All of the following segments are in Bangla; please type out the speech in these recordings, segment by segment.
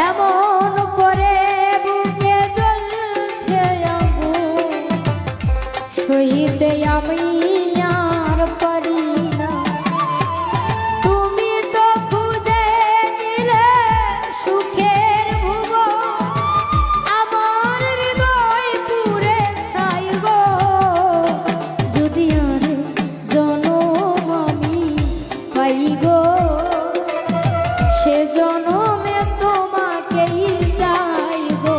এমন করে বুকে জ্বলছে আগুন, সহিতে আমি আর পারি না। তুমি তো খুঁজে দিলে সুখের ভুবন, আমার হৃদয় পুড়ে ছাই গো। যদি আর জনম আমি পাই গো, সে জনমে তোমাকেই চাই গো।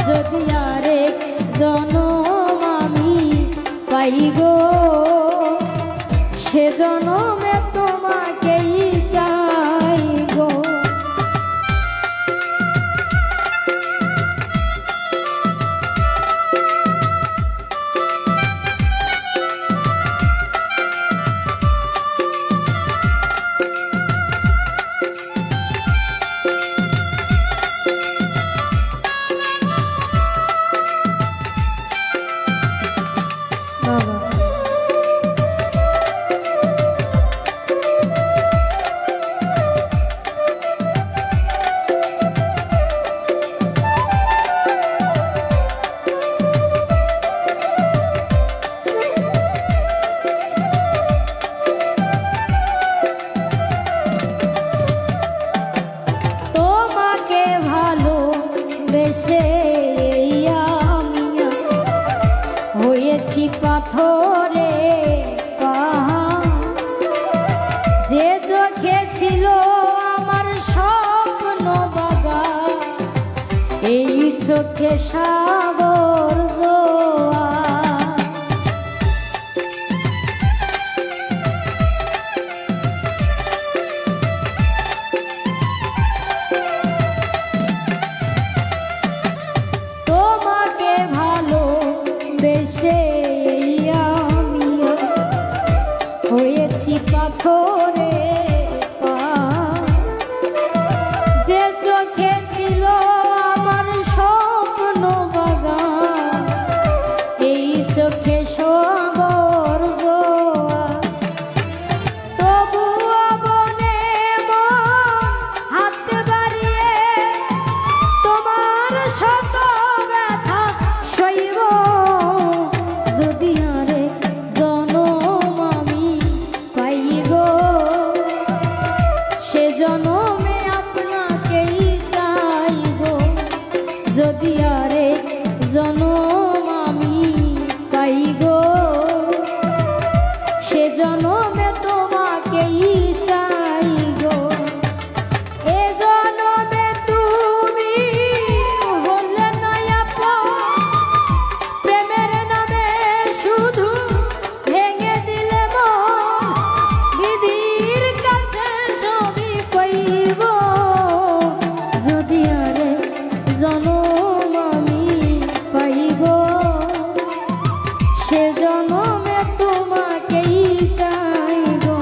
যদি আরেক জনম আমি পাই গো, সে জনমে তোমাকেই চাই গো। তোমাকে ভালোবেসে আমি হয়েছি পাথরে পাহাড়। যে চোখে ছিল আমার স্বপ্ন বাগান, এই চোখে সাগর জোয়ার। তোমাকে ভালোবেসে আমি হয়েছি পাথরে পাহাড়। যে চোখে ছিল আমার স্বপ্ন বাগান, এই চোখে সাগর জোয়ার। তবুও মনে মন হাত বাড়িয়ে তোমার শত ব্যথা সইব। যদি আরেক জনম আমি পাই গো, সে জনমে আপনাকেই চাই গো। যদি আরেক জনম আমি পাই গো, সে জনমে তোমাকেই চাই গো। এ জনমে তুমি হলে না আপন, প্রেমের নামে শুধু ভেঙে দিলে মন। বিধির কাছে সবই কইব, যদি আরেক জনম আমি পাই গো, সে জনমে তোমাকেই চাই গো।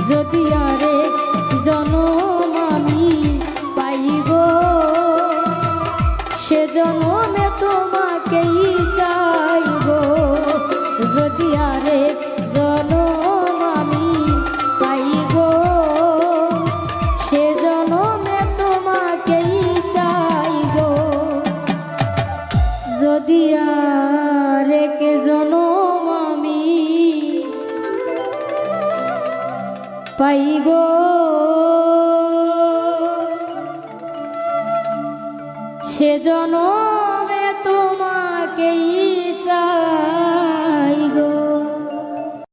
যদি আরেক জনম আমি পাই গো, সে জনমে তোমাকেই চাই গো। যদি আরেক জনম আমি পাই গো, সে জনমে তোমাকেই চাই গো। যদি আরেক জনম আমি পাই গো, সে জনমে তোমাকেই